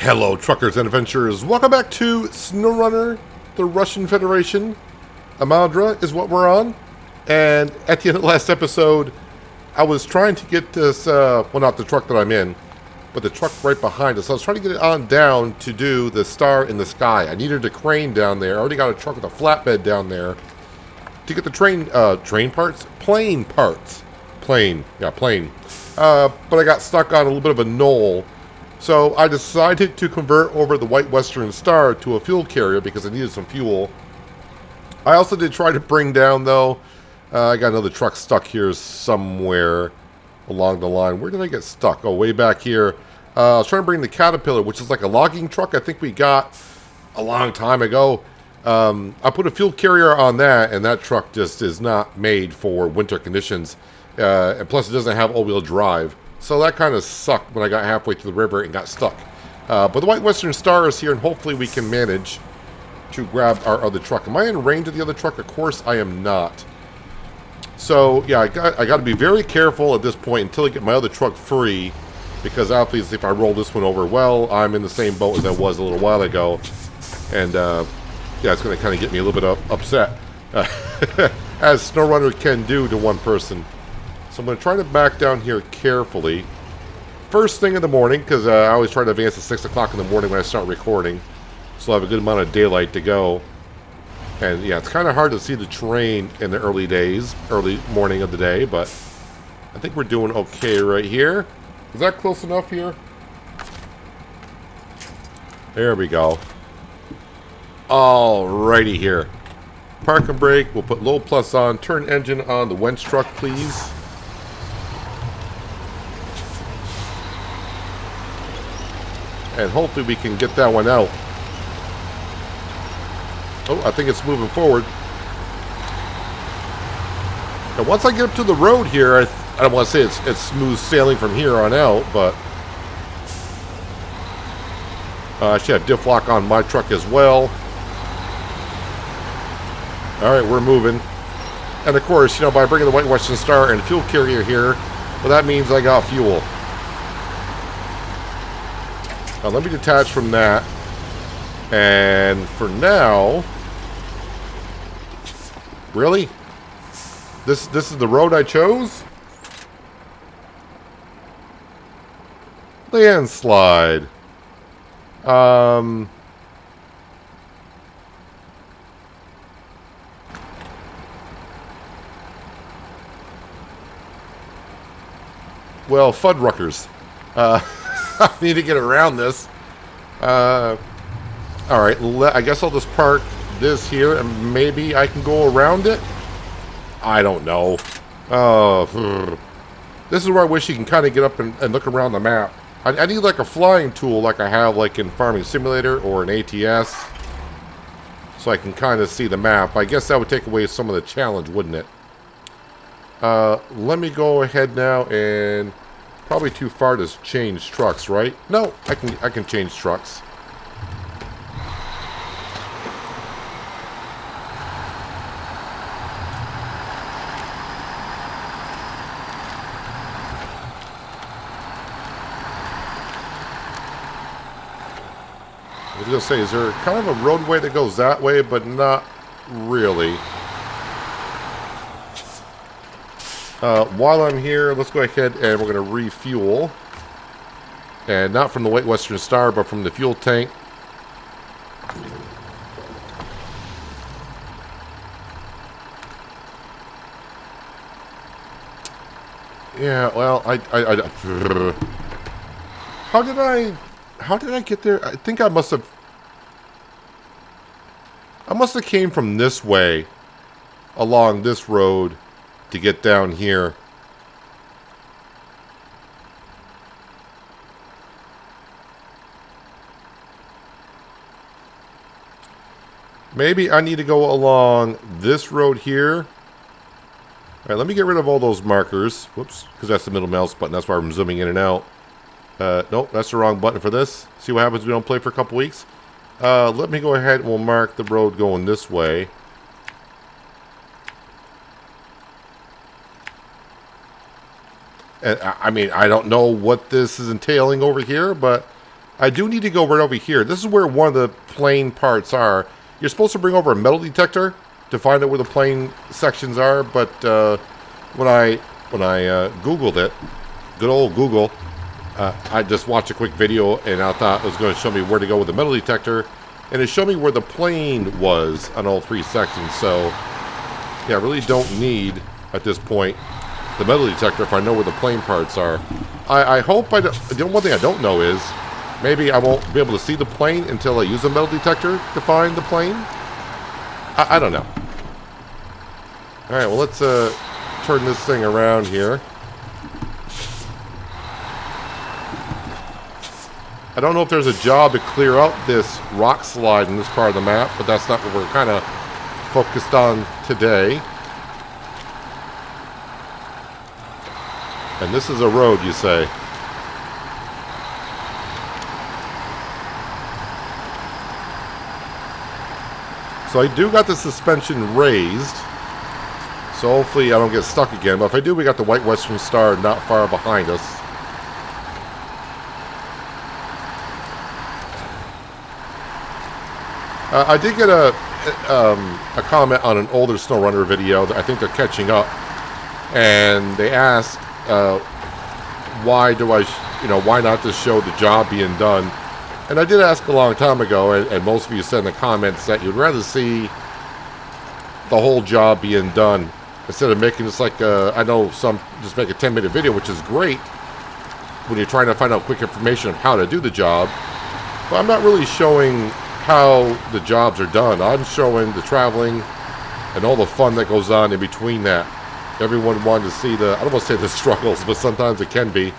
Hello, truckers and adventurers. Welcome back to SnowRunner, the Russian Federation. Imandra is what we're on. And at the end of the last episode, I was trying to get this, well, not the truck that I'm in, but the truck right behind us. I was trying to get it on down to do the star in the sky. I needed a crane down there. I already got a truck with a flatbed down there to get the plane parts. But I got stuck on a little bit of a knoll. So I decided to convert over the White Western Star to a fuel carrier because I needed some fuel. I also did try to bring down, though, I got another truck stuck here somewhere along the line. Where did I get stuck? Oh, way back here. I was trying to bring the Caterpillar, which is like a logging truck I think we got a long time ago. I put a fuel carrier on that, and that truck just is not made for winter conditions. And plus, it doesn't have all-wheel drive. So that kind of sucked when I got halfway through the river and got stuck. But the White Western Star is here, and hopefully we can manage to grab our other truck. Am I in range of the other truck? Of course I am not. So, yeah, I got to be very careful at this point until I get my other truck free. Because obviously if I roll this one over, well, I'm in the same boat as I was a little while ago. And, yeah, it's going to kind of get me a little bit upset. As SnowRunner can do to one person. So I'm going to try to back down here carefully. First thing in the morning, because I always try to advance to 6 o'clock in the morning when I start recording. So I have a good amount of daylight to go. And yeah, it's kind of hard to see the terrain in the early morning of the day, but I think we're doing okay right here. Is that close enough here? There we go. Alrighty here. Park and brake. We'll put low plus on. Turn engine on the Wench truck, please. And hopefully we can get that one out. Oh, I think it's moving forward. Now, once I get up to the road here, I don't want to say it's smooth sailing from here on out, but I should have diff lock on my truck as well. All right, we're moving. And of course, you know, by bringing the White Western Star and fuel carrier here, well, that means I got fuel. Now, let me detach from that. And for now... Really? This is the road I chose? Landslide. Well, Fuddruckers. I need to get around this. Alright, I guess I'll just park this here and maybe I can go around it? I don't know. This is where I wish you can kind of get up and look around the map. I need like a flying tool like I have like in Farming Simulator or an ATS. So I can kind of see the map. I guess that would take away some of the challenge, wouldn't it? Let me go ahead now and... Probably too far to change trucks, right? No, I can change trucks. I was gonna say, is there kind of a roadway that goes that way, but not really. While I'm here, let's go ahead and we're going to refuel. And not from the White Western Star, but from the fuel tank. Yeah, well, how did I get there? I think I must have came from this way along this road to get down here. Maybe I need to go along this road here. Alright, let me get rid of all those markers. Whoops, because that's the middle mouse button. That's why I'm zooming in and out. Nope, that's the wrong button for this. See what happens if we don't play for a couple weeks? Let me go ahead and we'll mark the road going this way. I mean, I don't know what this is entailing over here, but I do need to go right over here. This is where one of the plane parts are. You're supposed to bring over a metal detector to find out where the plane sections are, but when I Googled it, good old Google, I just watched a quick video and I thought it was going to show me where to go with the metal detector, and it showed me where the plane was on all 3 sections. So yeah, I really don't need at this point the metal detector if I know where the plane parts are. I hope I don't. The one thing I don't know is maybe I won't be able to see the plane until I use a metal detector to find the plane. I don't know. Alright, well, let's turn this thing around here. I don't know if there's a job to clear out this rock slide in this part of the map, but that's not what we're kind of focused on today. And this is a road, you say? So I do got the suspension raised, so hopefully I don't get stuck again. But if I do, we got the White Western Star not far behind us. I did get a comment on an older SnowRunner video that I think they're catching up, and they asked, why not just show the job being done? And I did ask a long time ago, and most of you said in the comments that you'd rather see the whole job being done instead of making just like, I know some just make a 10-minute video, which is great when you're trying to find out quick information on how to do the job. But I'm not really showing how the jobs are done. I'm showing the traveling and all the fun that goes on in between that. Everyone wanted to see I don't want to say the struggles, but sometimes it can be,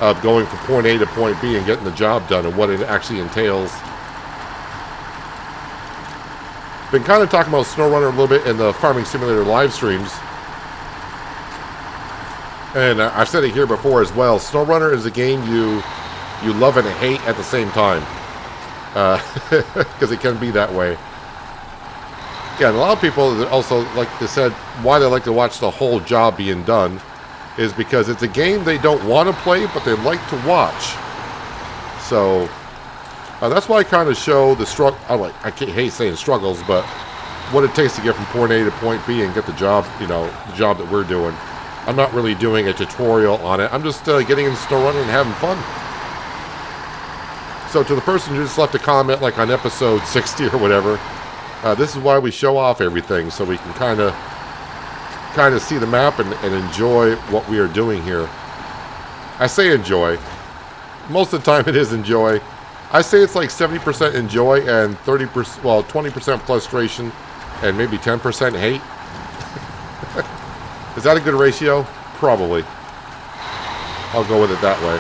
of going from point A to point B and getting the job done and what it actually entails. Been kind of talking about SnowRunner a little bit in the Farming Simulator live streams. And I've said it here before as well. SnowRunner is a game you love and hate at the same time. Because it can be that way. Yeah, and a lot of people also, like they said, why they like to watch the whole job being done is because it's a game they don't want to play, but they like to watch. So that's why I kind of show the struggle. I hate saying struggles, but what it takes to get from point A to point B and get the job, the job that we're doing. I'm not really doing a tutorial on it. I'm just getting in SnowRunner and having fun. So to the person who just left a comment, like on episode 60 or whatever, this is why we show off everything, so we can kind of see the map and enjoy what we are doing here. I say enjoy. Most of the time it is enjoy. I say it's like 70% enjoy and 30%, well, 20% frustration and maybe 10% hate. Is that a good ratio? Probably. I'll go with it that way.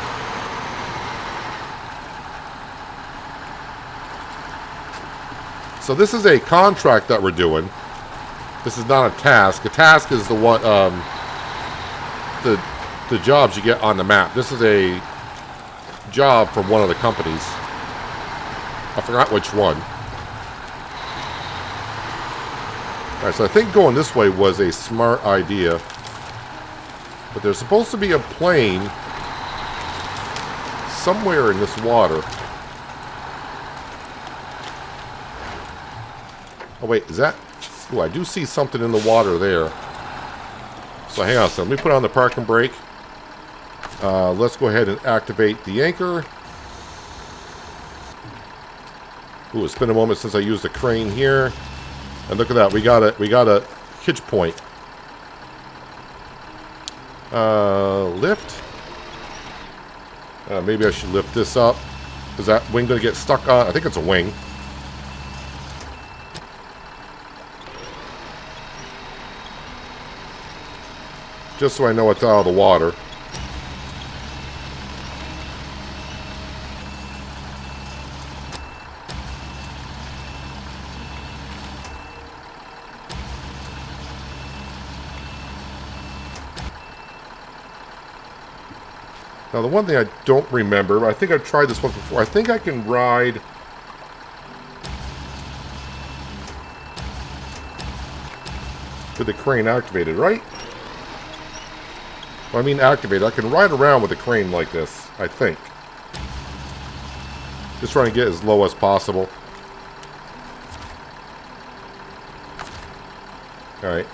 So this is a contract that we're doing. This is not a task. A task is the one, the jobs you get on the map. This is a job from one of the companies. I forgot which one. Alright, so I think going this way was a smart idea. But there's supposed to be a plane somewhere in this water. Oh wait, is that... Ooh, I do see something in the water there. So hang on a second. Let me put on the parking brake. Let's go ahead and activate the anchor. Ooh, it's been a moment since I used the crane here. And look at that. We got a hitch point. Lift. Maybe I should lift this up. Is that wing going to get stuck on? I think it's a wing. Just so I know it's out of the water. Now the one thing I don't remember, I think I've tried this once before, I think I can ride with the crane activated, right? Well, I mean activated. I can ride around with the crane like this, I think. Just trying to get as low as possible. Alright,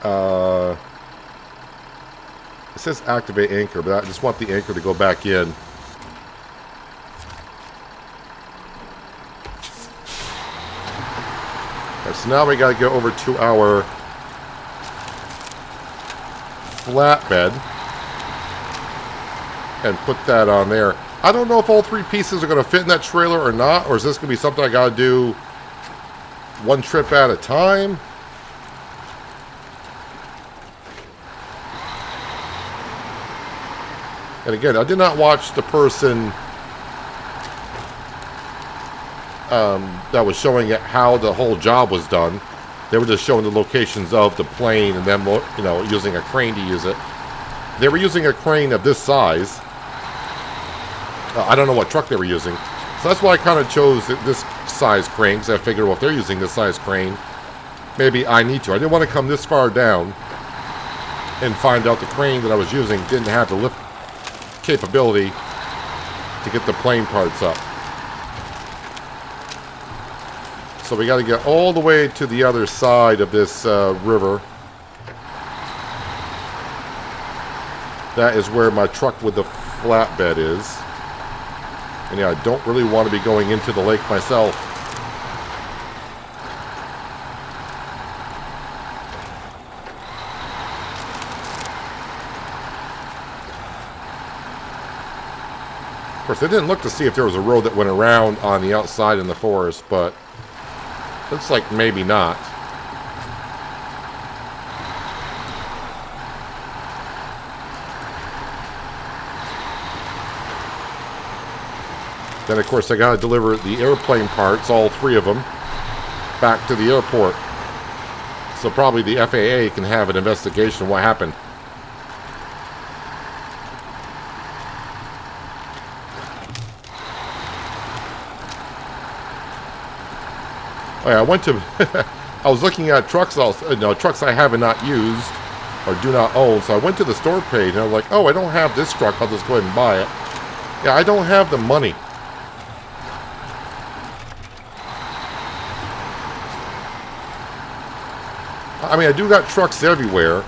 it says activate anchor, but I just want the anchor to go back in. Alright, so now we gotta go over to our flatbed and put that on there. I don't know if all 3 pieces are going to fit in that trailer or not, or is this going to be something I got to do one trip at a time? And again, I did not watch the person that was showing it how the whole job was done. They were just showing the locations of the plane and then, you know, using a crane to use it. They were using a crane of this size. I don't know what truck they were using. So that's why I kind of chose this size crane, because I figured, well, if they're using this size crane, maybe I need to. I didn't want to come this far down and find out the crane that I was using didn't have the lift capability to get the plane parts up. So we got to get all the way to the other side of this river. That is where my truck with the flatbed is. And yeah, I don't really want to be going into the lake myself. Of course, I didn't look to see if there was a road that went around on the outside in the forest, but looks like maybe not. Then, of course, I got to deliver the airplane parts, all 3 of them, back to the airport. So probably the FAA can have an investigation of what happened. Oh, yeah, I went to... I was looking at trucks, trucks I have not used or do not own. So I went to the store page and I was like, oh, I don't have this truck. I'll just go ahead and buy it. Yeah, I don't have the money. I mean, I do got trucks everywhere.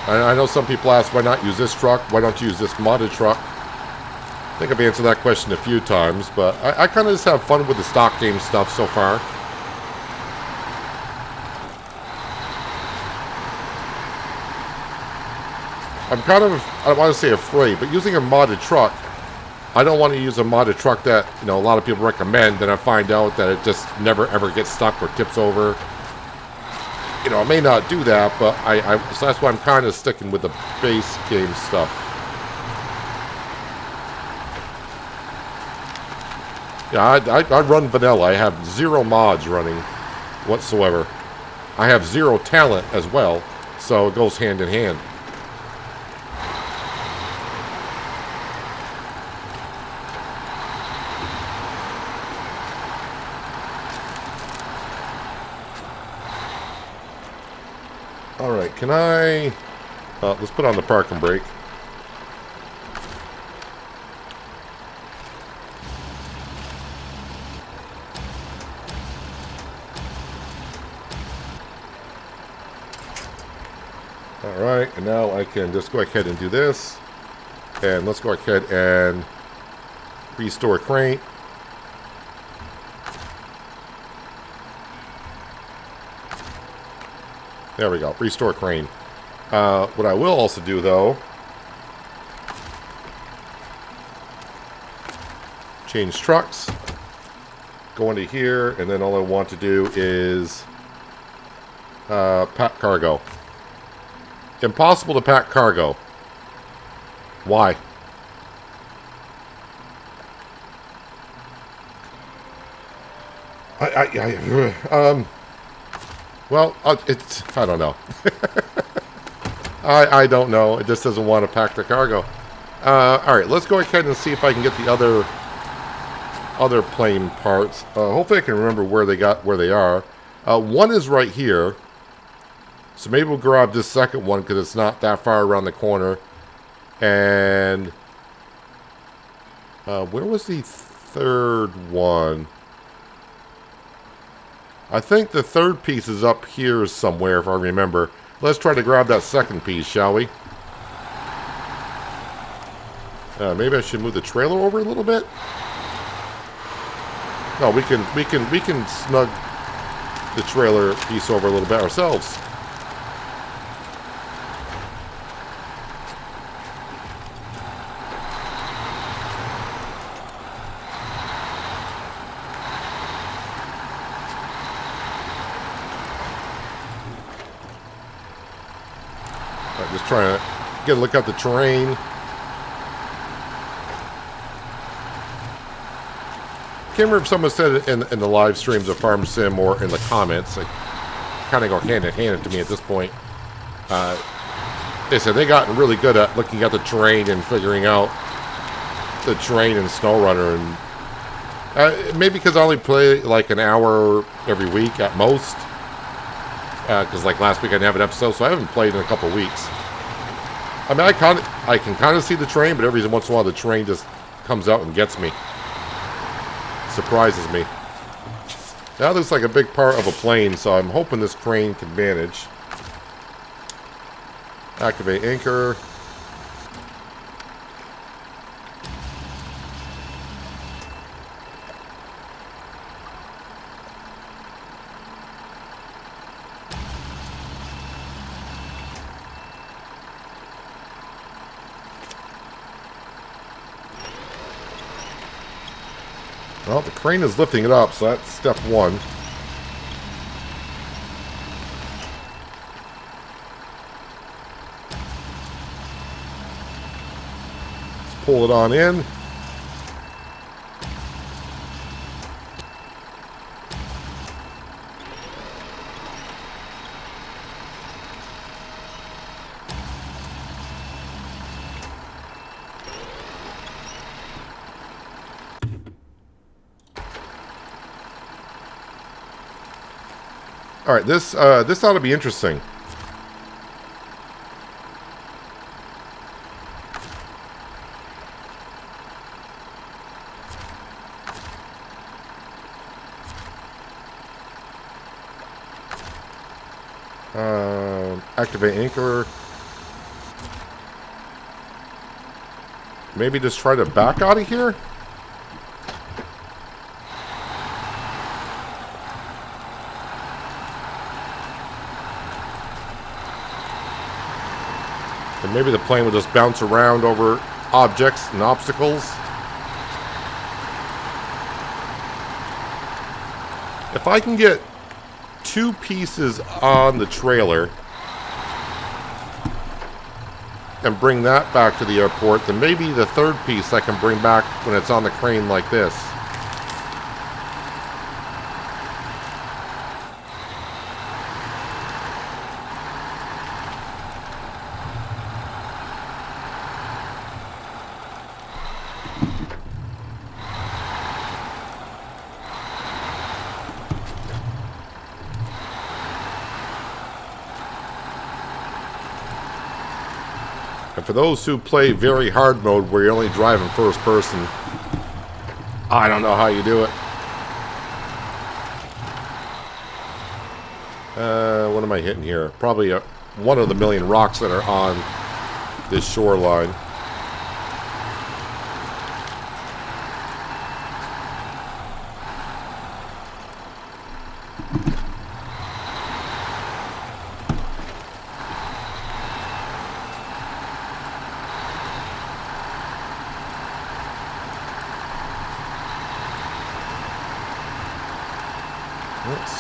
I know some people ask, why not use this truck? Why don't you use this modded truck? I think I've answered that question a few times, but I kind of just have fun with the stock game stuff so far. I'm kind of, I don't want to say afraid, but using a modded truck, I don't want to use a modded truck that, you know, a lot of people recommend, and I find out that it just never ever gets stuck or tips over. You know, I may not do that, but so that's why I'm kind of sticking with the base game stuff. Yeah, I run vanilla. I have 0 mods running whatsoever. I have 0 talent as well, so it goes hand in hand. Alright, can I... let's put on the parking brake. Alright, and now I can just go ahead and do this. And let's go ahead and restore crane. There we go. Restore crane. What I will also do, though, change trucks, go into here, and then all I want to do is pack cargo. Impossible to pack cargo. Why? Well, it's, I don't know. I don't know. It just doesn't want to pack the cargo. Alright, let's go ahead and see if I can get the other plane parts. Hopefully I can remember where they are. One is right here. So maybe we'll grab this second one because it's not that far around the corner. And where was the third one? I think the third piece is up here somewhere, if I remember. Let's try to grab that second piece, shall we? Maybe I should move the trailer over a little bit. No, we can snug the trailer piece over a little bit ourselves. Just trying to get a look at the terrain. Can't remember if someone said it in the live streams of Farm Sim or in the comments. They kind of go hand in hand to me at this point. They said they gotten really good at looking at the terrain and figuring out the terrain in SnowRunner. And maybe because I only play like an hour every week at most. Because like last week I didn't have an episode, so I haven't played in a couple weeks. I mean, I can kind of see the terrain, but every once in a while the terrain just comes out and gets me. Surprises me. That looks like a big part of a plane, so I'm hoping this crane can manage. Activate anchor. Well, the crane is lifting it up, so that's step one. Let's pull it on in. All right, this ought to be interesting. Activate anchor. Maybe just try to back out of here. And maybe the plane will just bounce around over objects and obstacles. If I can get 2 pieces on the trailer and bring that back to the airport, then maybe the third piece I can bring back when it's on the crane like this. And for those who play very hard mode where you're only driving first person, I don't know how you do it. What am I hitting here? Probably one of the million rocks that are on this shoreline.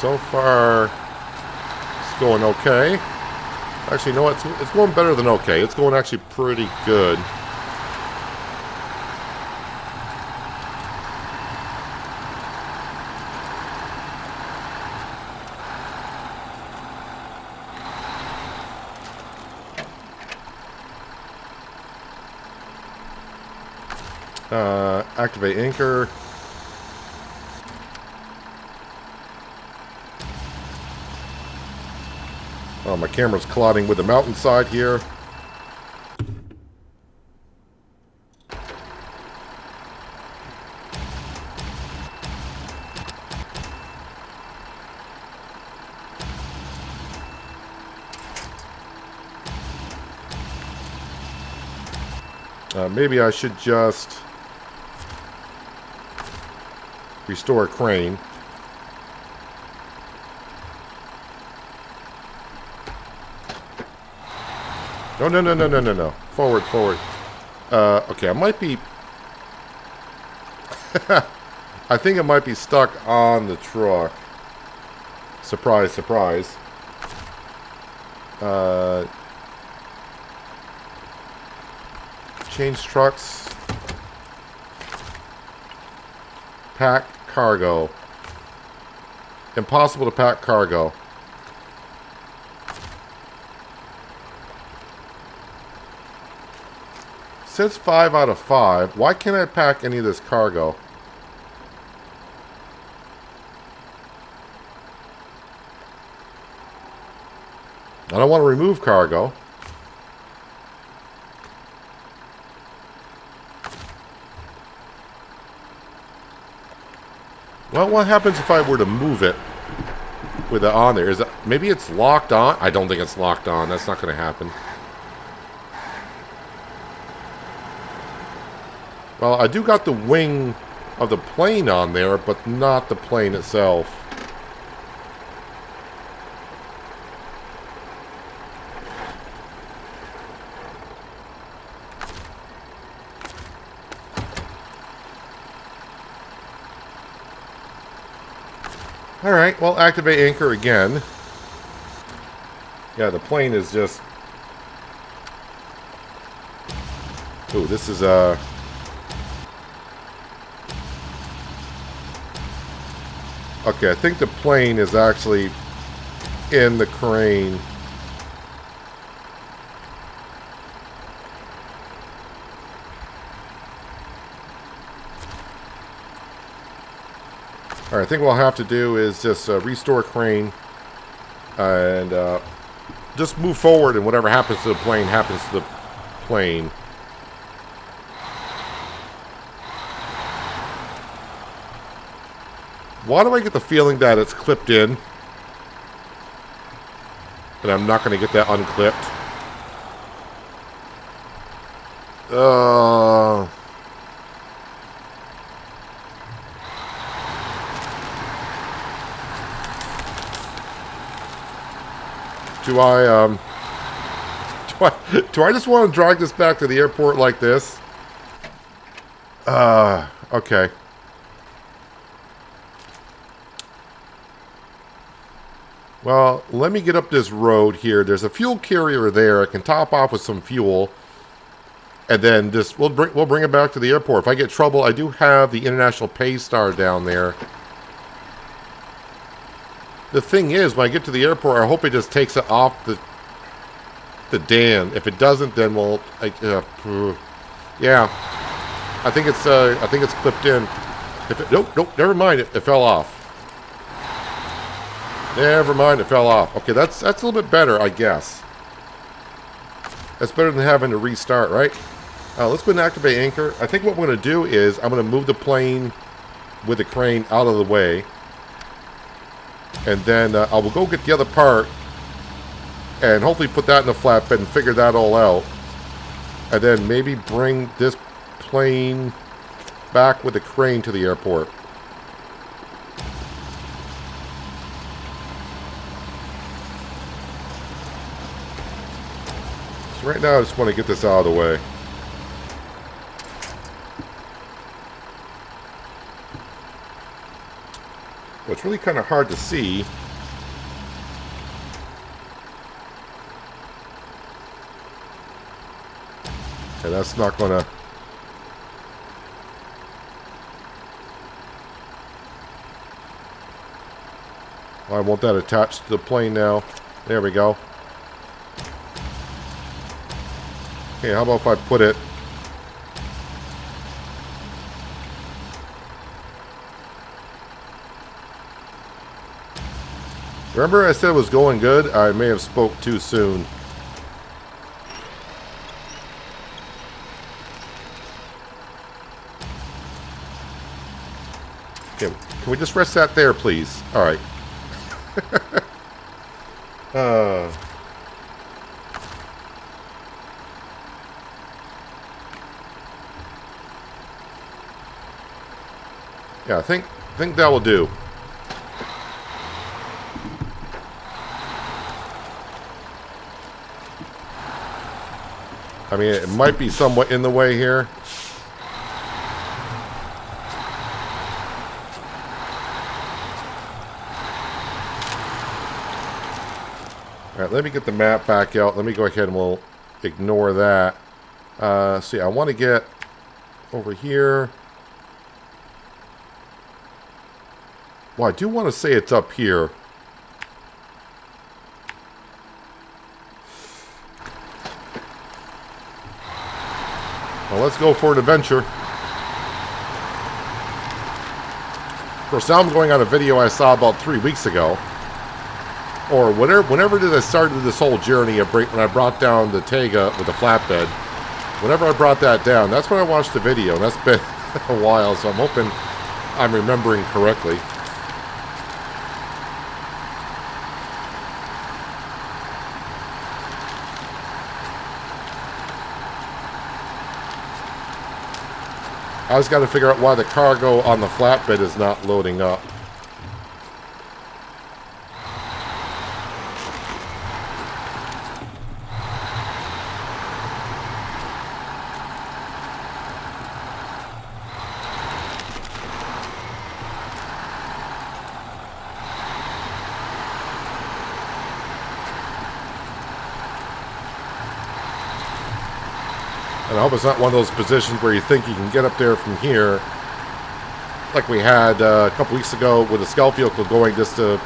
So far, it's going okay. Actually, you know what? It's going better than okay. It's going actually pretty good. Activate anchor. Oh, my camera's colliding with the mountainside here. Maybe I should just restore a crane. No, no, no, no, no, no, no. Forward, forward. Okay, I might be... I think it might be stuck on the truck. Surprise, surprise. Change trucks. Pack cargo. Impossible to pack cargo. Says 5 out of 5. Why can't I pack any of this cargo? I don't want to remove cargo. Well, what happens if I were to move it with it on there? Is it, maybe it's locked on? I don't think it's locked on. That's not going to happen. Well, I do got the wing of the plane on there, but not the plane itself. Alright, well, activate anchor again. Yeah, the plane is just... Ooh, this is, Okay, I think the plane is actually in the crane. Alright, I think what I'll have to do is just restore crane and just move forward, and whatever happens to the plane happens to the plane. Why do I get the feeling that it's clipped in? And I'm not going to get that unclipped. Do I just want to drag this back to the airport like this? Okay. Well, let me get up this road here. There's a fuel carrier there. I can top off with some fuel, and then just we'll bring it back to the airport. If I get trouble, I do have the International Pay Star down there. The thing is, when I get to the airport, I hope it just takes it off the dam. If it doesn't, then we'll yeah. I think it's clipped in. Nope, never mind. It fell off. Never mind, it fell off. Okay, that's a little bit better, I guess. That's better than having to restart, right? Let's go and activate anchor. I think what we're going to do is I'm going to move the plane with the crane out of the way. And then I will go get the other part and hopefully put that in the flatbed and figure that all out. And then maybe bring this plane back with the crane to the airport. Right now, I just want to get this out of the way. Well, it's really kind of hard to see. And that's not going to... I want that attached to the plane now. There we go. Okay, how about if I put it... Remember I said it was going good? I may have spoke too soon. Okay, can we just rest that there, please? Alright. Yeah, I think that will do. I mean, it might be somewhat in the way here. Alright, let me get the map back out. Let me go ahead and we'll ignore that. See, I want to get over here. Well, I do want to say it's up here. Well, let's go for an adventure. Of course, now I'm going on a video I saw about 3 weeks ago. Or whenever did I started this whole journey of when I brought down the Tega with the flatbed. Whenever I brought that down, that's when I watched the video. And that's been a while, so I'm hoping I'm remembering correctly. I just got to figure out why the cargo on the flatbed is not loading up. And I hope it's not one of those positions where you think you can get up there from here, like we had a couple weeks ago with a scout vehicle going just to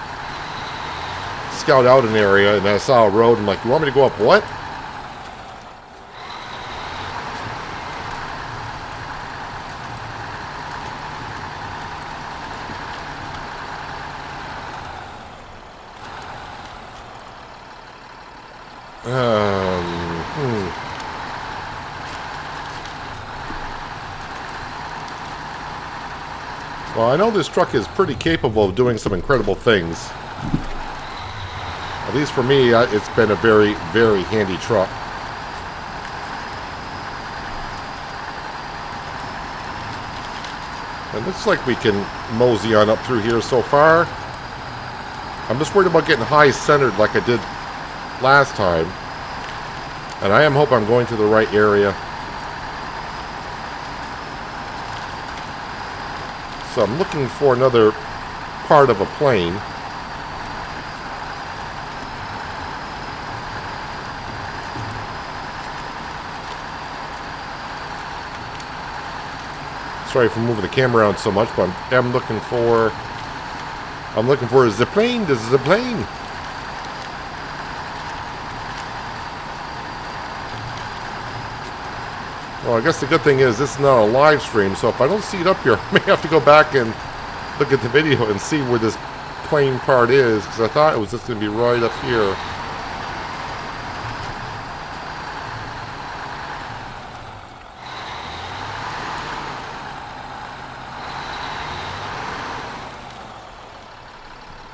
scout out an area, and I saw a road, and I'm like, you want me to go up what? Well, I know this truck is pretty capable of doing some incredible things. At least for me, it's been a very, very handy truck. It looks like we can mosey on up through here so far. I'm just worried about getting high-centered like I did last time. And I am hoping I'm going to the right area. So I'm looking for another part of a plane. Sorry for moving the camera around so much, but I'm looking for a zip plane. This is a plane. Well, I guess the good thing is this is not a live stream, so if I don't see it up here, I may have to go back and look at the video and see where this plane part is, because I thought it was just going to be right up here.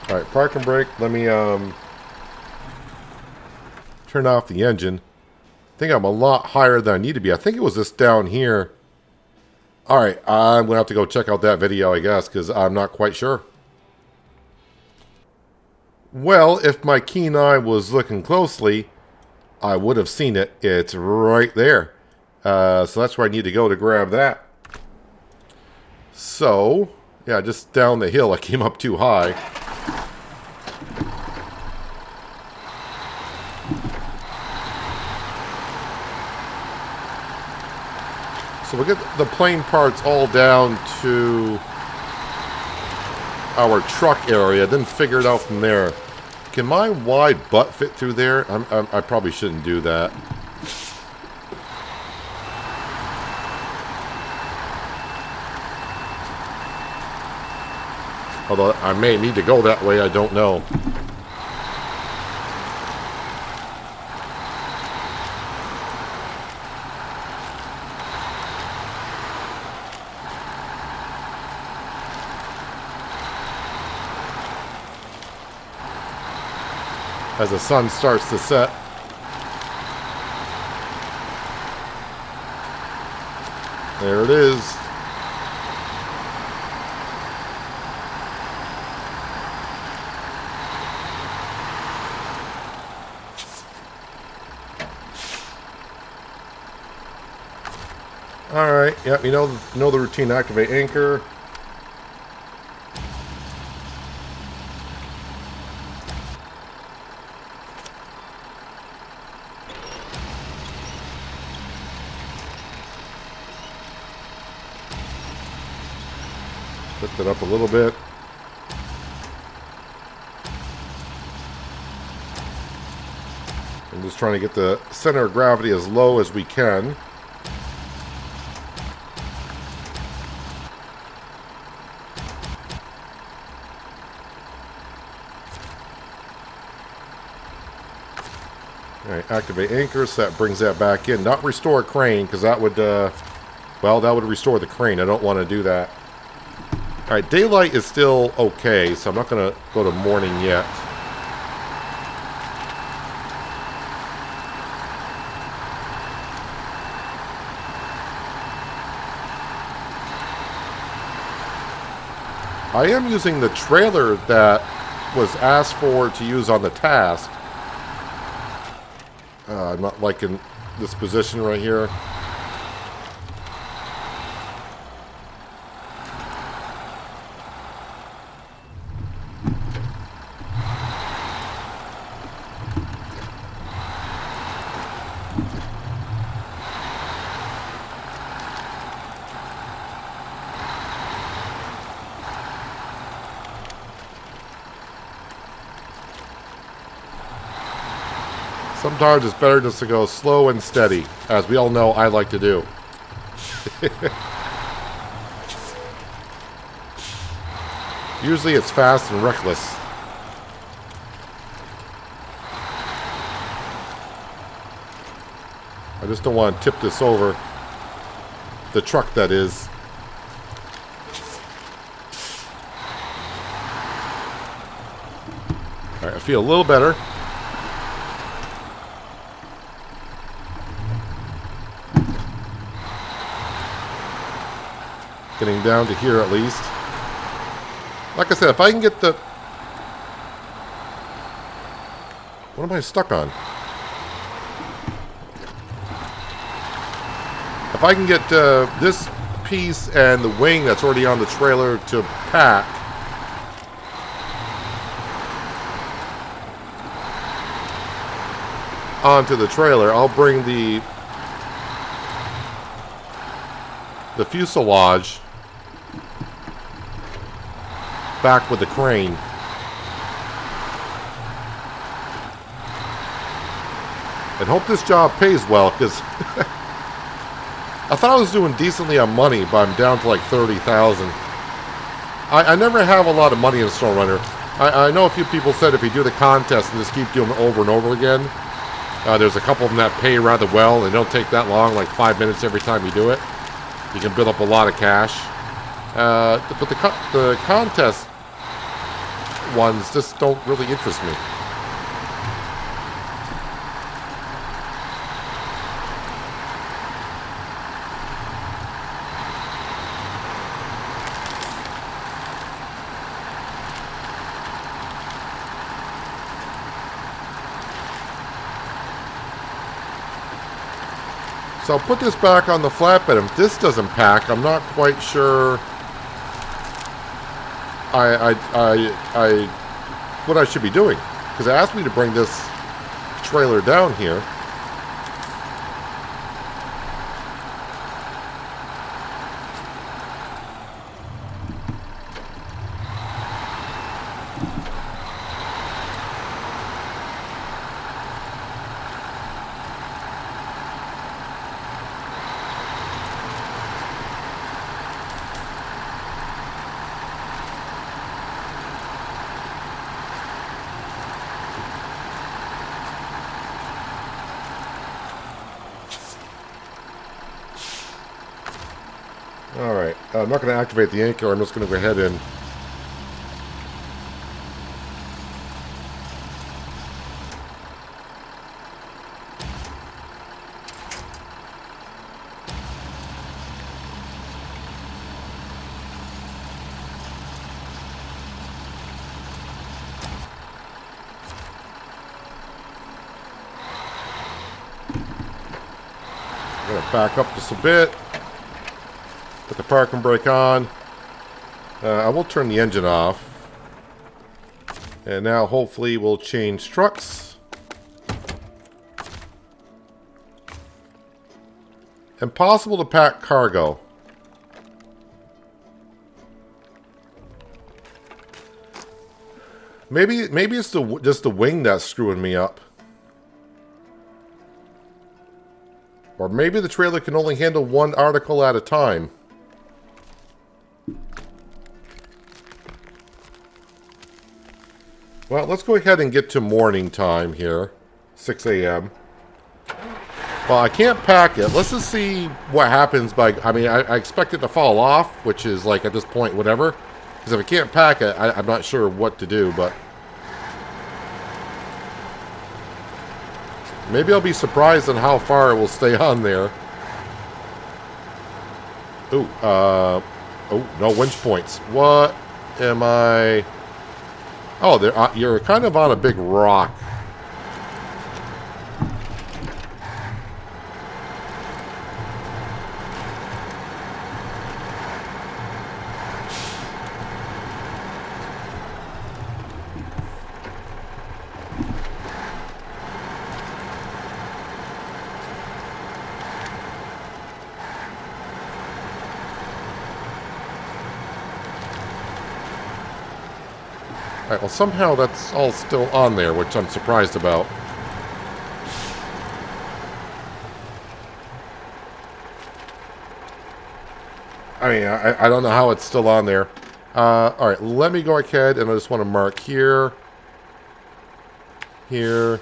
Alright, park and brake. Let me turn off the engine. I think I'm a lot higher than I need to be. I think it was this down here. Alright, I'm going to have to go check out that video, I guess, because I'm not quite sure. Well, if my keen eye was looking closely, I would have seen it. It's right there. So that's where I need to go to grab that. So, yeah, just down the hill. I came up too high. So we'll get the plane parts all down to our truck area, then figure it out from there. Can my wide butt fit through there? I probably shouldn't do that. Although I may need to go that way, I don't know. As the sun starts to set. There it is. Alright, yep, you know the routine. Activate anchor. Lift it up a little bit. I'm just trying to get the center of gravity as low as we can. Alright, activate anchor, so that brings that back in. Not restore crane, because that would, well, that would restore the crane. I don't want to do that. Alright, daylight is still okay, so I'm not going to go to morning yet. I am using the trailer that was asked for to use on the task. I'm not liking this position right here. Sometimes it's better just to go slow and steady, as we all know I like to do. Usually it's fast and reckless. I just don't want to tip this over. The truck, that is. Alright, I feel a little better. Getting down to here at least. Like I said, if I can get the... What am I stuck on? If I can get this piece and the wing that's already on the trailer to pack, onto the trailer, I'll bring the fuselage back with the crane. And hope this job pays well, because I thought I was doing decently on money, but I'm down to like 30,000. I never have a lot of money in SnowRunner. I know a few people said if you do the contest and just keep doing it over and over again, there's a couple of them that pay rather well. They don't take that long, like 5 minutes every time you do it. You can build up a lot of cash. But the contest ones just don't really interest me. So I'll put this back on the flatbed. If this doesn't pack, I'm not quite sure what I should be doing. Because it asked me to bring this trailer down here. Alright, I'm not going to activate the anchor, I'm just going to go ahead and back up just a bit. Put the parking brake on. I will turn the engine off. And now hopefully we'll change trucks. Impossible to pack cargo. Maybe it's just the wing that's screwing me up. Or maybe the trailer can only handle one article at a time. Well, let's go ahead and get to morning time here. 6 a.m. Well, I can't pack it. Let's just see what happens by... I mean, I expect it to fall off, which is like at this point, whatever. Because if I can't pack it, I'm not sure what to do, but... Maybe I'll be surprised on how far it will stay on there. Ooh, oh, no winch points. What am I... Oh, you're kind of on a big rock. Alright, well somehow that's all still on there, which I'm surprised about. I mean, I don't know how it's still on there. Alright, let me go ahead and I just want to mark here. Here.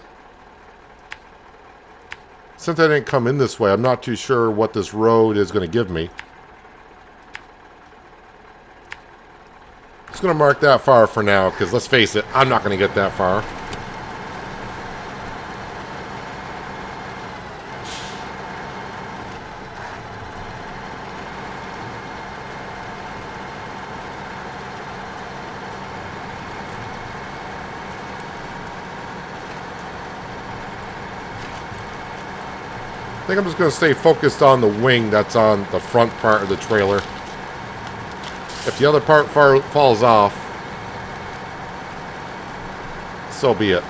Since I didn't come in this way, I'm not too sure what this road is going to give me. Just going to mark that far for now, because let's face it, I'm not going to get that far. I think I'm just going to stay focused on the wing that's on the front part of the trailer. If the other part falls off, so be it.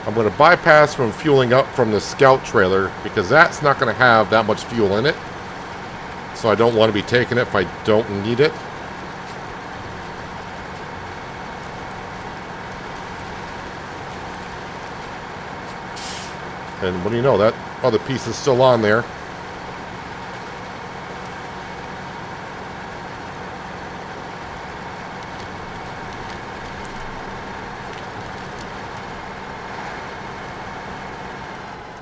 I'm going to bypass from fueling up from the Scout trailer because that's not going to have that much fuel in it. So I don't want to be taking it if I don't need it. And what do you know, that other piece is still on there.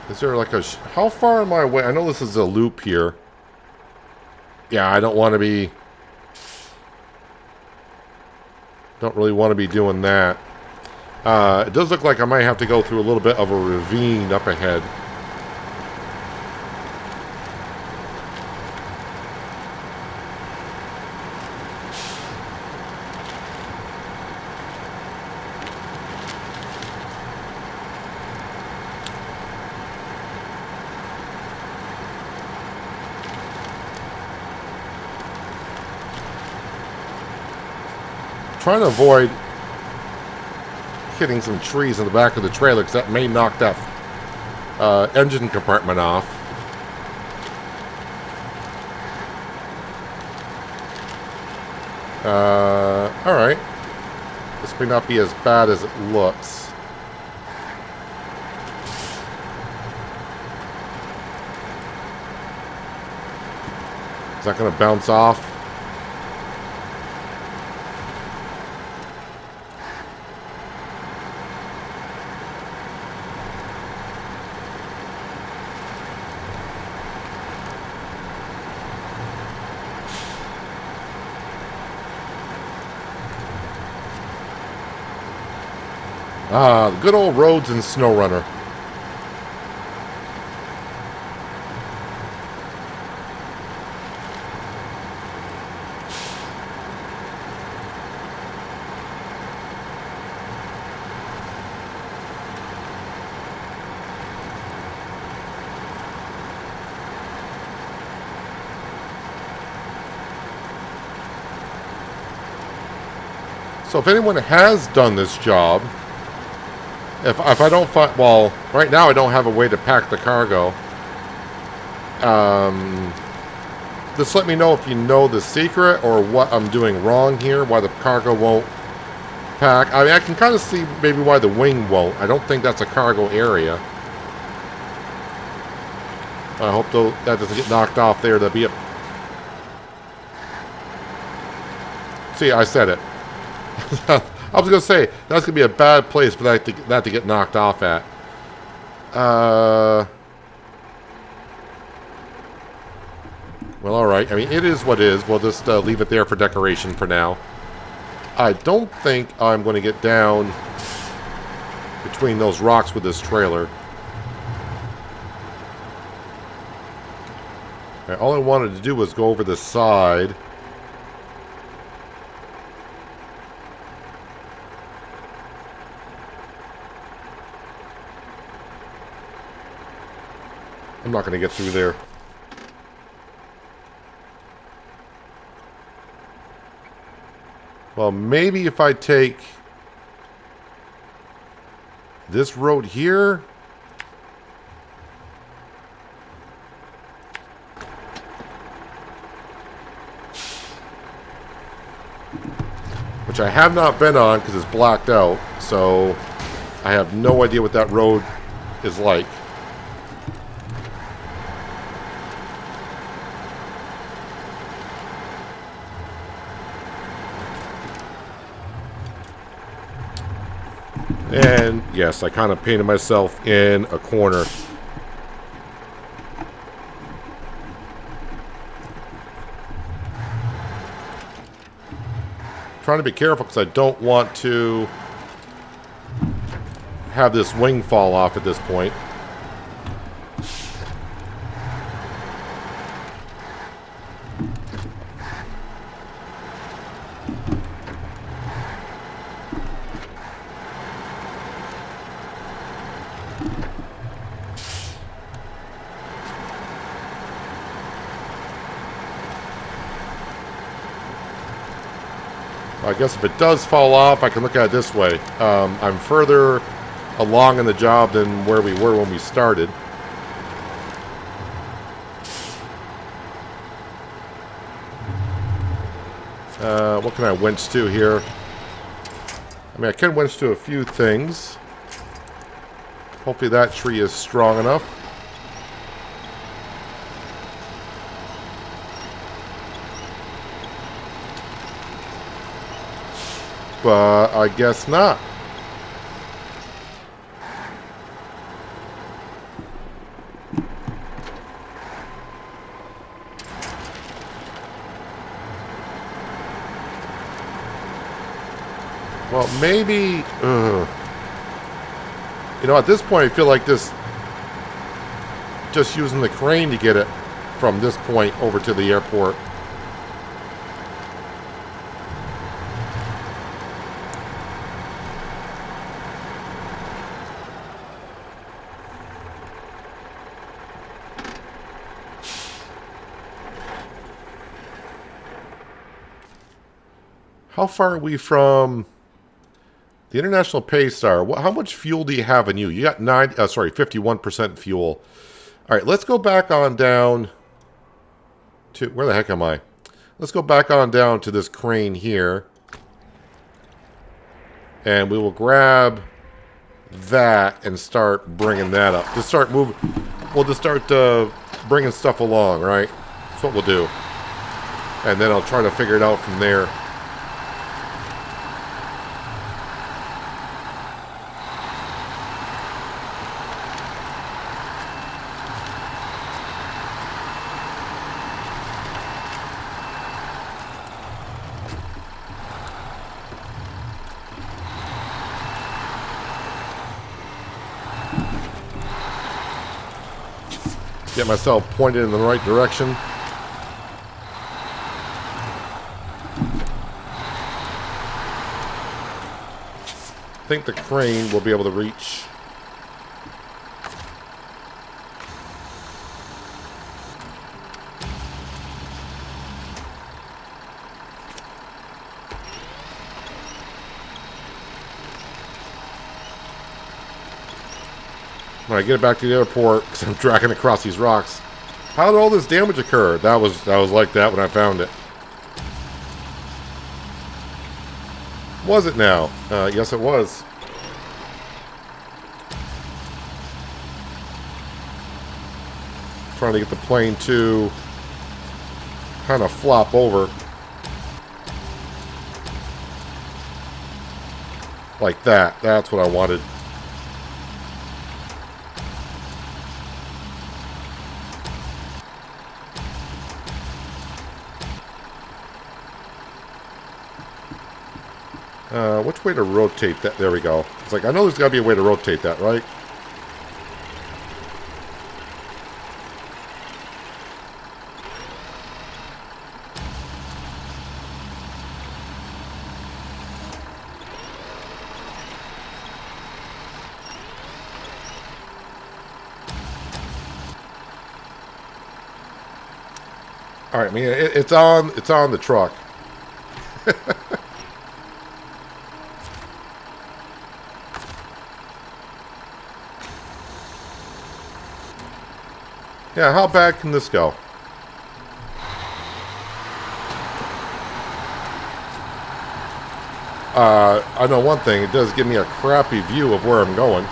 Is there like a... how far am I away? I know this is a loop here. Yeah, I don't want to be... don't really want to be doing that. It does look like I might have to go through a little bit of a ravine up ahead. Trying to avoid hitting some trees in the back of the trailer because that may knock that engine compartment off. Alright. This may not be as bad as it looks. Is that going to bounce off? Ah, the good old roads in SnowRunner. So if anyone has done this job, if I don't find, well, right now I don't have a way to pack the cargo. Just let me know if you know the secret or what I'm doing wrong here, why the cargo won't pack. I mean, I can kind of see maybe why the wing won't. I don't think that's a cargo area. I hope though that doesn't get knocked off there. That'd be a... See, I said it. I was going to say, that's going to be a bad place for that to get knocked off at. Well, alright. I mean, it is what it is. We'll just leave it there for decoration for now. I don't think I'm going to get down between those rocks with this trailer. Right, all I wanted to do was go over the side. I'm not going to get through there. Well, maybe if I take this road here. Which I have not been on because it's blacked out. So I have no idea what that road is like. And yes, I kind of painted myself in a corner. Trying to be careful because I don't want to have this wing fall off at this point. I guess if it does fall off, I can look at it this way. I'm further along in the job than where we were when we started. What can I winch to here? I mean, I can winch to a few things. Hopefully that tree is strong enough. But I guess not. Well, maybe... You know, at this point, I feel like this... Just using the crane to get it from this point over to the airport. How far are we from the International Pay Star? How much fuel do you have in you? You got 51% fuel. All right, let's go back on down to... Where the heck am I? Let's go back on down to this crane here. And we will grab that and start bringing that up. Just start moving. We'll just start bringing stuff along, right? That's what we'll do. And then I'll try to figure it out from there. Get myself pointed in the right direction. I think the crane will be able to reach. When I get it back to the airport, because I'm dragging across these rocks. How did all this damage occur? That was like that when I found it. Was it now? Yes, it was. Trying to get the plane to kind of flop over. Like that. That's what I wanted. Which way to rotate that? There we go. It's like, I know there's got to be a way to rotate that, right? All right, I mean, it's on the truck. Yeah, how bad can this go? I know one thing. It does give me a crappy view of where I'm going.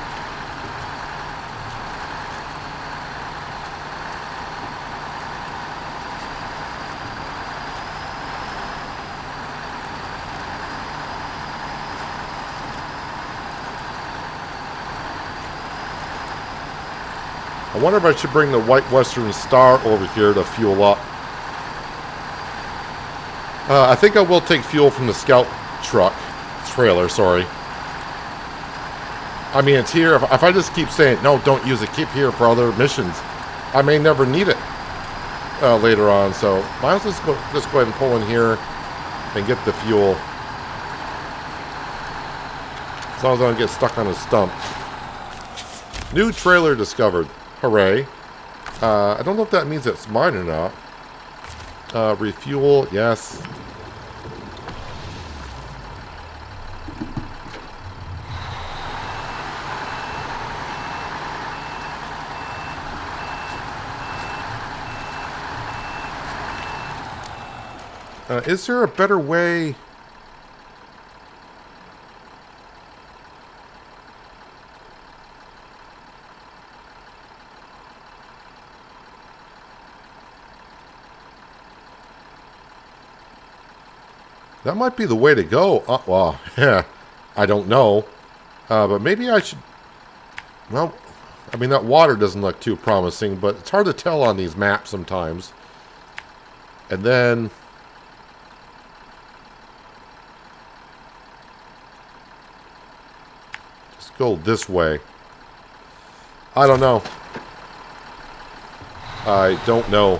I wonder if I should bring the White Western Star over here to fuel up. I think I will take fuel from the scout trailer, sorry. I mean, it's here. If I just keep saying, no, don't use it, keep here for other missions, I may never need it later on. So might as well just go ahead and pull in here and get the fuel. As long as I don't get stuck on a stump. New trailer discovered. Hooray. I don't know if that means it's mine or not. Refuel, yes. Is there a better way? That might be the way to go. Well, yeah, I don't know. But maybe I should... Well, I mean, that water doesn't look too promising, but it's hard to tell on these maps sometimes. And then... just go this way. I don't know. I don't know.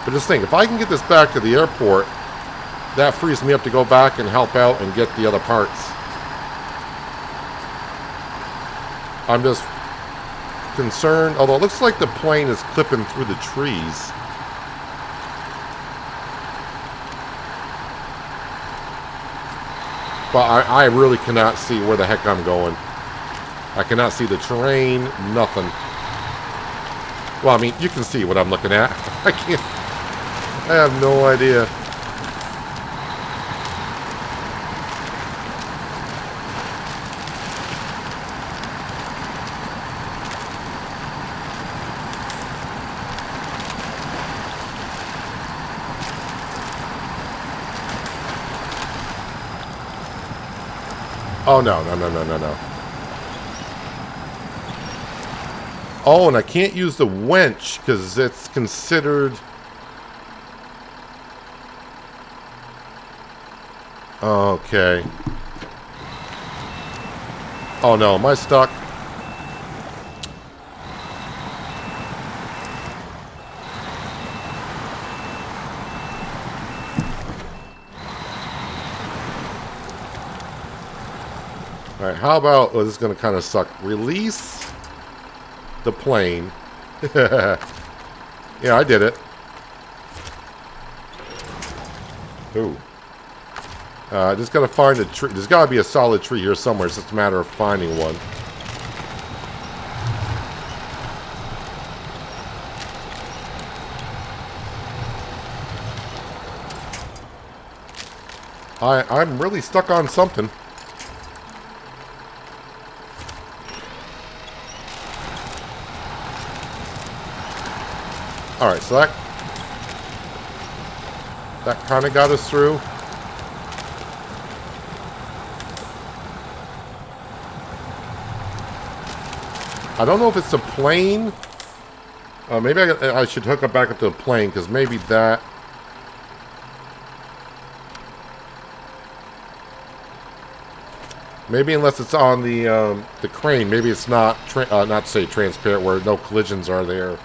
But just think, if I can get this back to the airport, that frees me up to go back and help out and get the other parts. I'm just concerned, although it looks like the plane is clipping through the trees. But I really cannot see where the heck I'm going. I cannot see the terrain, nothing. Well, I mean, you can see what I'm looking at. I can't... I have no idea. Oh, no. Oh, and I can't use the winch because it's considered... Okay. Oh no, am I stuck? Alright, how about... Oh, this is going to kind of suck. Release the plane. Yeah, I did it. Ooh. I just gotta find a tree. There's gotta be a solid tree here somewhere. It's just a matter of finding one. I'm really stuck on something. Alright, so that kind of got us through. I don't know if it's a plane. Maybe I should hook up back up to the plane, because maybe that... Maybe unless it's on the crane, maybe it's not, not to say transparent, where no collisions are there.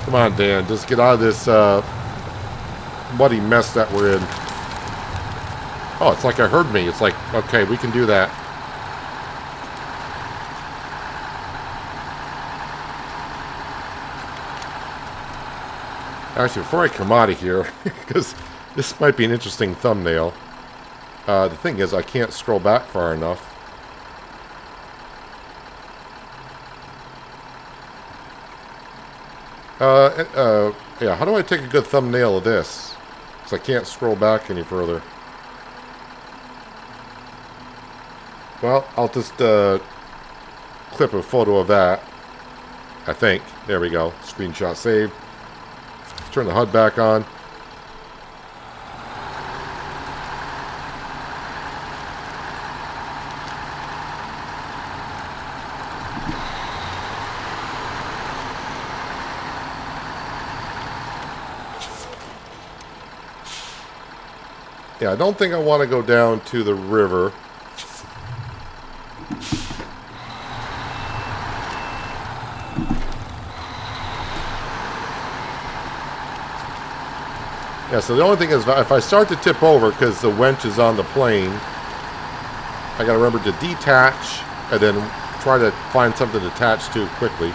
Come on, Dan, just get out of this muddy mess that we're in. Oh, it's like I heard me. It's like, okay, we can do that. Actually, before I come out of here, because this might be an interesting thumbnail, the thing is, I can't scroll back far enough. Yeah, how do I take a good thumbnail of this? Because I can't scroll back any further. Well, I'll just clip a photo of that. I think. There we go. Screenshot saved. Turn the HUD back on. Yeah, I don't think I want to go down to the river. Yeah, so the only thing is, if I start to tip over, because the winch is on the plane, I gotta remember to detach, and then try to find something to attach to quickly.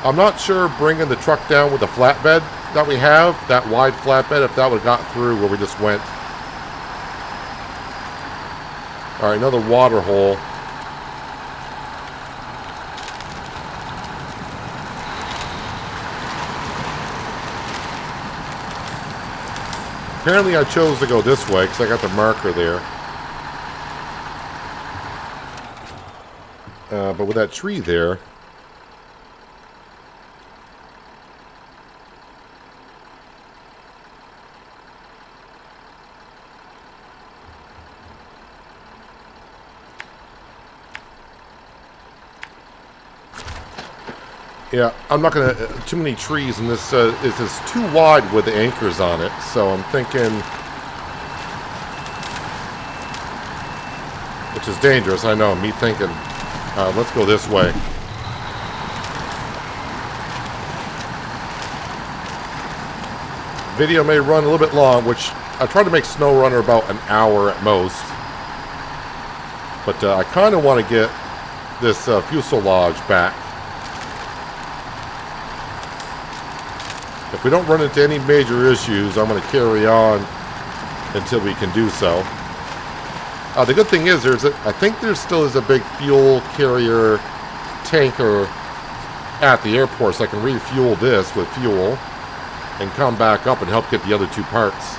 I'm not sure bringing the truck down with the flatbed that we have, that wide flatbed, if that would have got through where we just went. Alright, another water hole. Apparently I chose to go this way because I got the marker there. But with that tree there... Yeah, I'm not going to... too many trees, and this is just too wide with the anchors on it. So I'm thinking... Which is dangerous, I know. Me thinking, let's go this way. Video may run a little bit long, which I try to make SnowRunner about an hour at most. But I kind of want to get this fuselage back. If we don't run into any major issues, I'm going to carry on until we can do so. The good thing is, I think there still is a big fuel carrier tanker at the airport, so I can refuel this with fuel and come back up and help get the other two parts.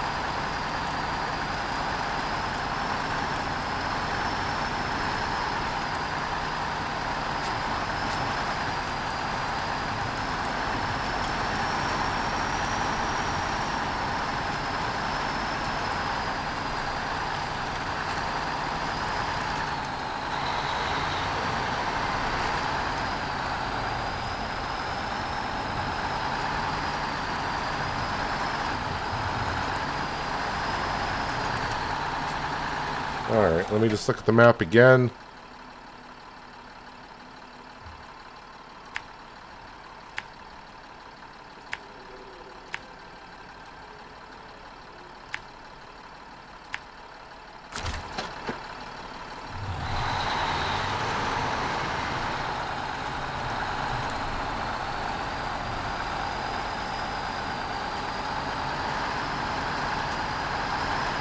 Alright, let me just look at the map again.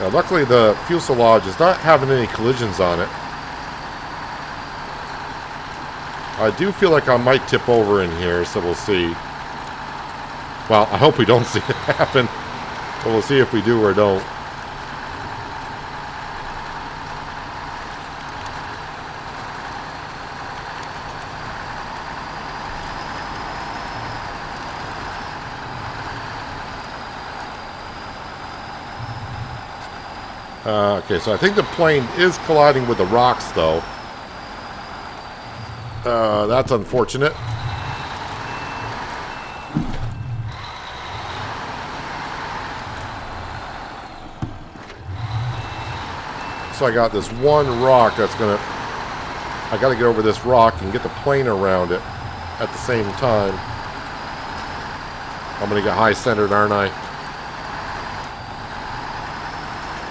Now, luckily, the fuselage is not having any collisions on it. I do feel like I might tip over in here, so we'll see. Well, I hope we don't see it happen. But we'll see if we do or don't. Okay, so I think the plane is colliding with the rocks, though. That's unfortunate. So I got this one rock that's gonna... I gotta get over this rock and get the plane around it at the same time. I'm gonna get high centered, aren't I?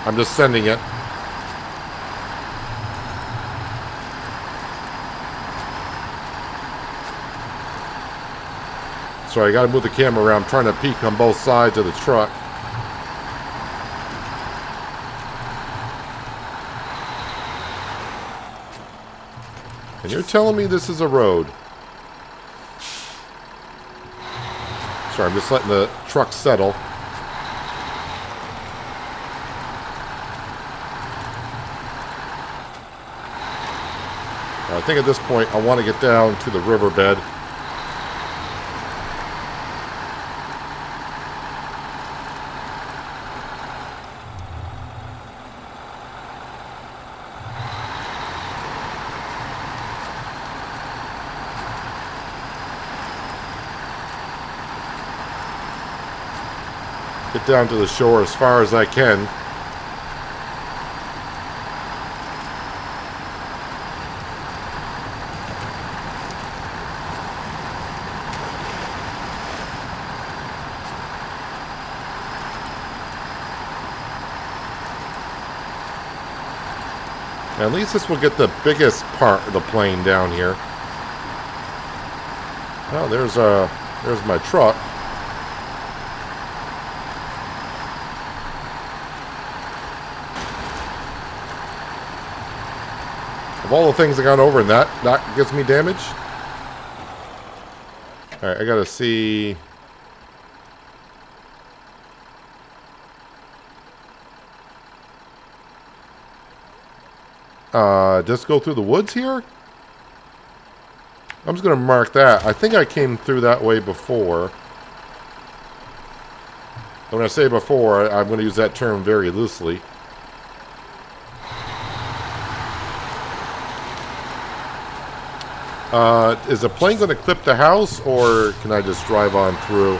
I'm just sending it. So I gotta move the camera around. I'm trying to peek on both sides of the truck. And you're telling me this is a road? Sorry, I'm just letting the truck settle. I think at this point I want to get down to the riverbed. Get down to the shore as far as I can. At least this will get the biggest part of the plane down here. Oh, there's my truck. Of all the things I got over in that gets me damage. Alright, I gotta see... just go through the woods here? I'm just going to mark that. I think I came through that way before. When I say before, I'm going to use that term very loosely. Is the plane going to clip the house, or can I just drive on through?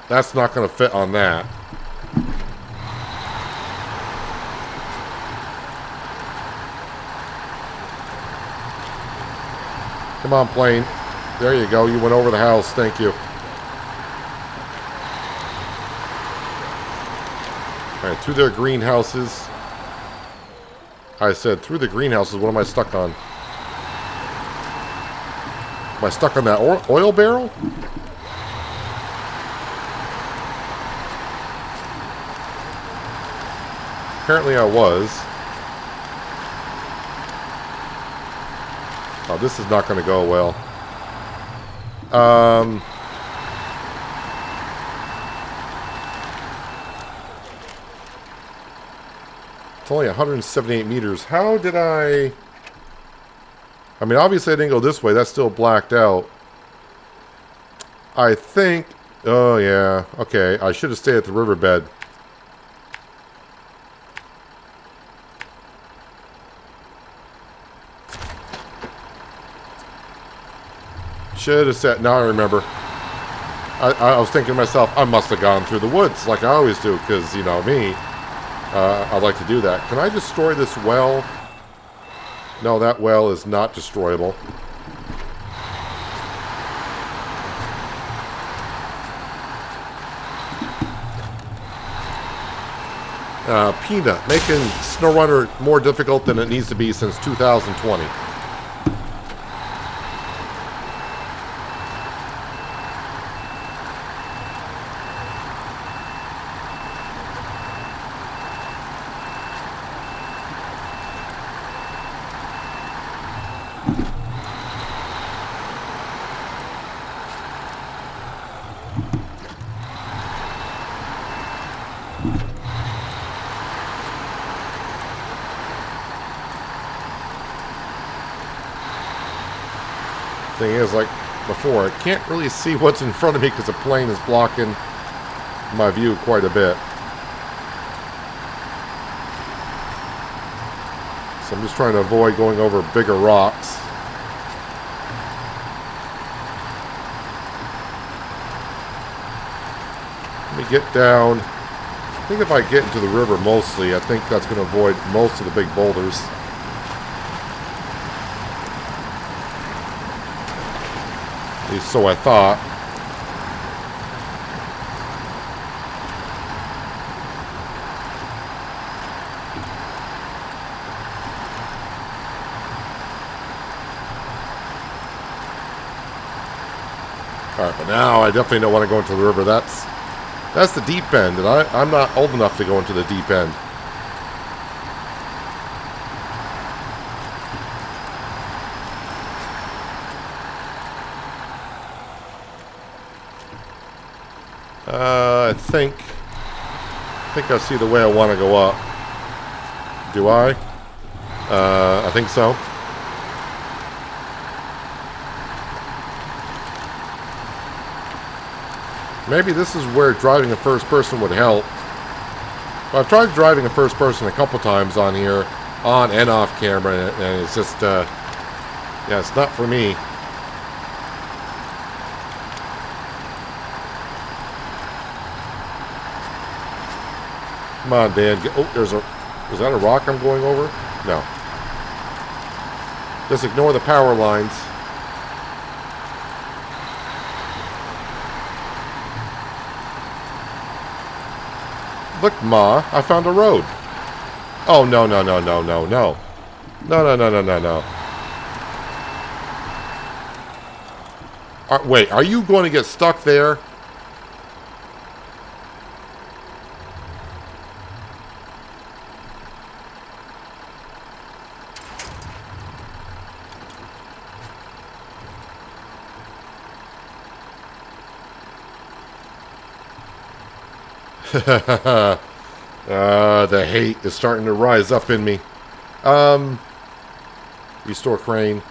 That's not going to fit on that. Come on, plane. There you go. You went over the house. Thank you. All right, through their greenhouses. I said through the greenhouses. What am I stuck on? Am I stuck on that oil barrel? Apparently I was. Oh, this is not going to go well. It's only 178 meters. How did I mean, obviously I didn't go this way. That's still blacked out. I think... Oh, yeah. Okay, I should have stayed at the riverbed. Should have said... Now I remember. I was thinking to myself, I must have gone through the woods like I always do, because, you know, me, I like to do that. Can I destroy this well? No, that well is not destroyable. Peanut, making SnowRunner more difficult than it needs to be since 2020. Thing is, like before, I can't really see what's in front of me because the plane is blocking my view quite a bit. So I'm just trying to avoid going over bigger rocks. Let me get down. I think if I get into the river mostly, I think that's going to avoid most of the big boulders. At least so I thought. Alright, but now I definitely don't want to go into the river. That's the deep end, and I'm not old enough to go into the deep end. I think I see the way I want to go up. Do I? I think so. Maybe this is where driving in first person would help. I've tried driving in first person a couple times on here, on and off camera, and it's just, yeah, it's not for me. Come on, Dan. Is that a rock I'm going over? No. Just ignore the power lines. Look, Ma, I found a road. Oh, no, no, no, no, no, no. No, no, no, no, no, no. Wait, are you going to get stuck there? The hate is starting to rise up in me. Restore crane.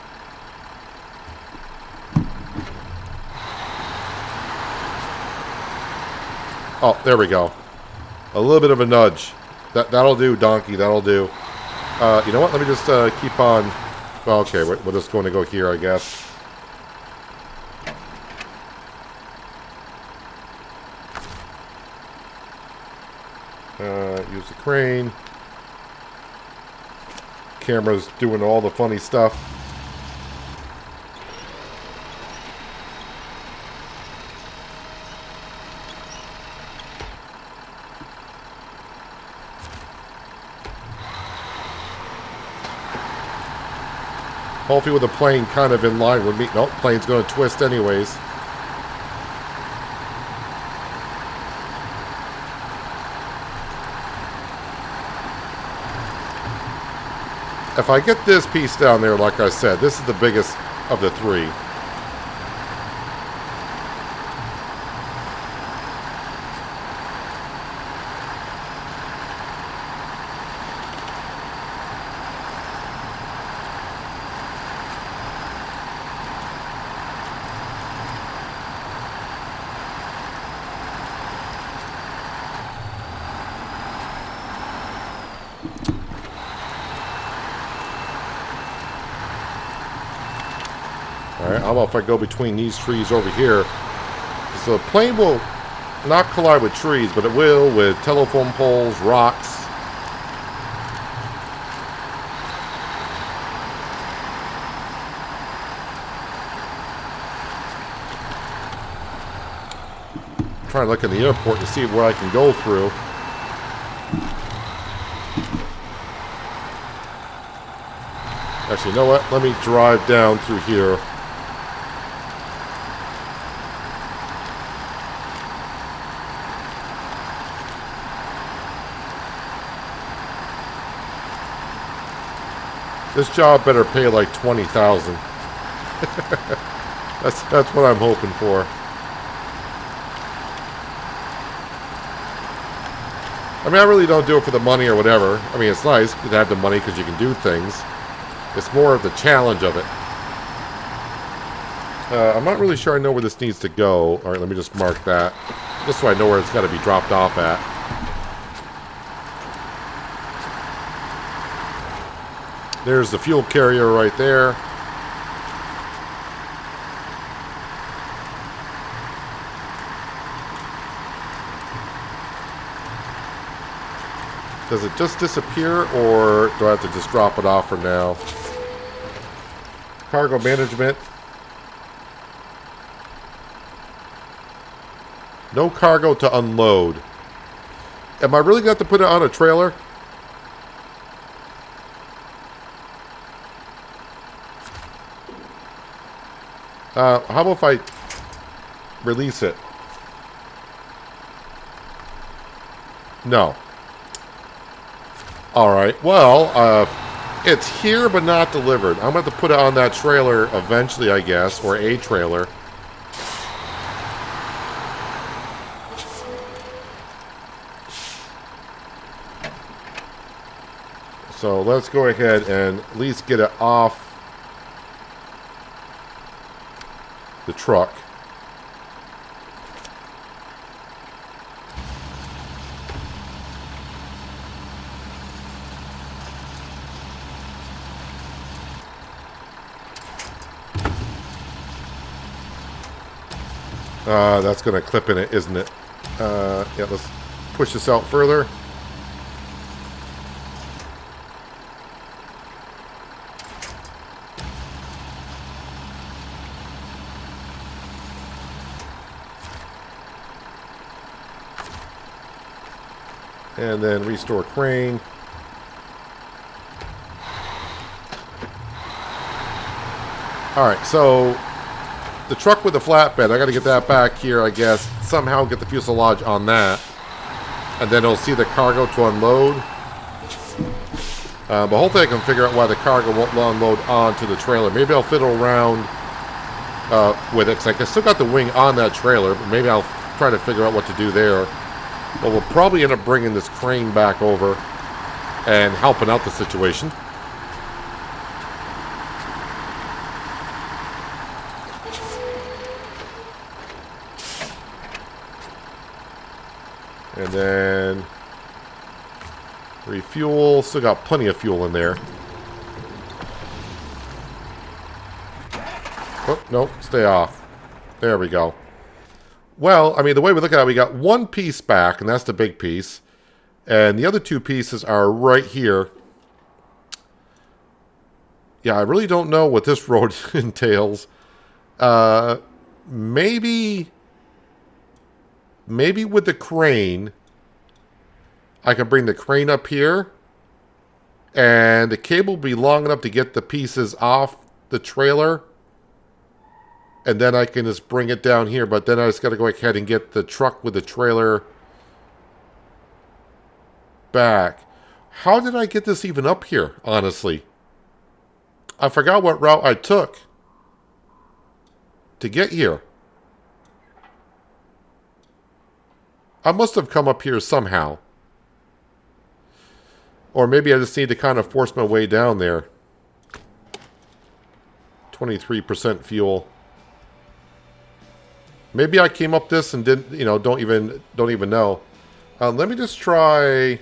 Oh, there we go. A little bit of a nudge. That'll do, donkey. That'll do. You know what? Let me just keep on. Well, okay, we're just going to go here, I guess. Use the crane. Camera's doing all the funny stuff. Hopefully with the plane kind of in line with me. Nope, plane's going to twist anyways. If I get this piece down there, like I said, this is the biggest of the three. Alright, how about if I go between these trees over here? So the plane will not collide with trees, but it will with telephone poles, rocks. I'm trying to look in the airport to see where I can go through. Actually, you know what? Let me drive down through here. This job better pay like $20,000. That's what I'm hoping for. I mean, I really don't do it for the money or whatever. I mean, it's nice to have the money because you can do things. It's more of the challenge of it. I'm not really sure I know where this needs to go. All right, let me just mark that. Just so I know where it's got to be dropped off at. There's the fuel carrier right there. Does it just disappear, or do I have to just drop it off for now? Cargo management. No cargo to unload. Am I really going to have to put it on a trailer? How about if I release it? No. Alright, well, it's here but not delivered. I'm going to have to put it on that trailer eventually, I guess, or a trailer. So let's go ahead and at least get it off the truck. That's going to clip in it, isn't it? Yeah, let's push this out further. And then restore crane. Alright, so the truck with the flatbed, I got to get that back here, I guess. Somehow get the fuselage on that. And then it'll see the cargo to unload. But hopefully I can figure out why the cargo won't unload onto the trailer. Maybe I'll fiddle around with it, because I still got the wing on that trailer. But maybe I'll try to figure out what to do there. But we'll probably end up bringing this crane back over and helping out the situation. And then refuel. Still got plenty of fuel in there. Oh, no, stay off. There we go. Well, I mean, the way we look at it, we got one piece back, and that's the big piece. And the other two pieces are right here. Yeah, I really don't know what this road entails. Maybe with the crane, I can bring the crane up here. And the cable will be long enough to get the pieces off the trailer. And then I can just bring it down here. But then I just got to go ahead and get the truck with the trailer back. How did I get this even up here, honestly? I forgot what route I took to get here. I must have come up here somehow. Or maybe I just need to kind of force my way down there. 23% fuel. Maybe I came up this and didn't, you know, don't even know. Let me just try.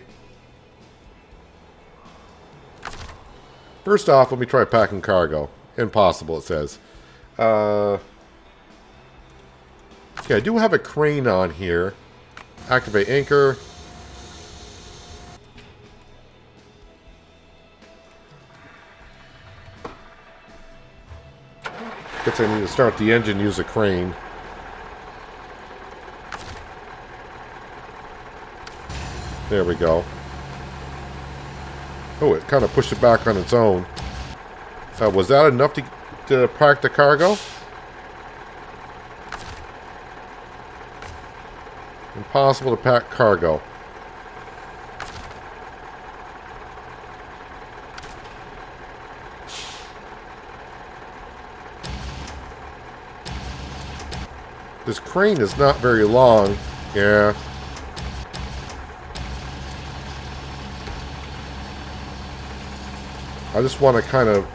First off, let me try packing cargo. Impossible, it says. Okay, I do have a crane on here. Activate anchor. Guess I need to start the engine, use a crane. There we go. Oh, it kind of pushed it back on its own. Was that enough to pack the cargo? Impossible to pack cargo. This crane is not very long. Yeah. I just want to kind of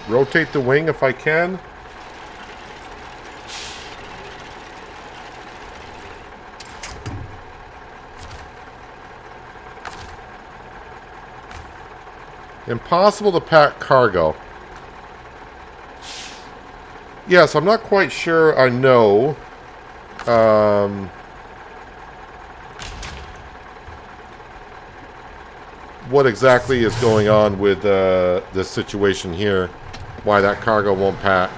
rotate the wing if I can. Impossible to pack cargo. Yes, I'm not quite sure I know. What exactly is going on with this situation here. Why that cargo won't pack.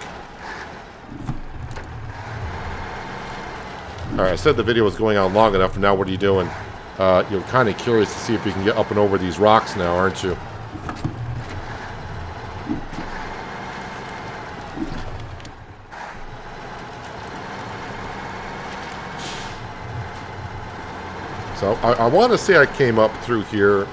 Alright, I said the video was going on long enough, and now what are you doing? You're kind of curious to see if you can get up and over these rocks now, aren't you? So, I want to say I came up through here.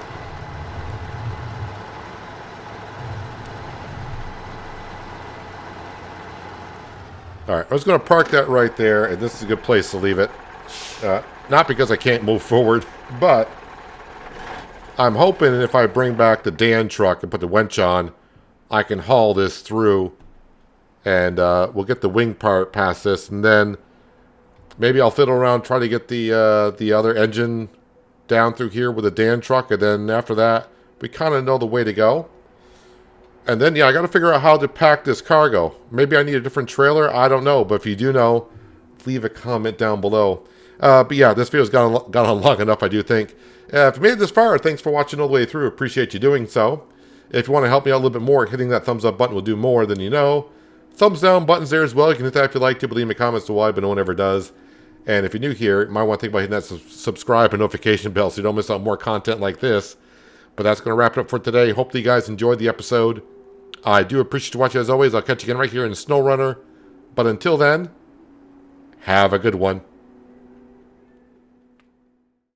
Alright, I was going to park that right there, and this is a good place to leave it. Not because I can't move forward, but I'm hoping if I bring back the Dan truck and put the winch on, I can haul this through, and we'll get the wing part past this, and then maybe I'll fiddle around, try to get the other engine down through here with the Dan truck, and then after that, we kind of know the way to go. And then, yeah, I got to figure out how to pack this cargo. Maybe I need a different trailer. I don't know. But if you do know, leave a comment down below. But yeah, this video's gone on long enough, I do think. If you made it this far, thanks for watching all the way through. Appreciate you doing so. If you want to help me out a little bit more, hitting that thumbs up button will do more than you know. Thumbs down button's there as well. You can hit that if you like to. But leave me comments to why, but no one ever does. And if you're new here, you might want to think about hitting that subscribe and notification bell so you don't miss out on more content like this. But that's going to wrap it up for today. Hopefully you guys enjoyed the episode. I do appreciate you watching as always. I'll catch you again right here in SnowRunner. But until then, have a good one.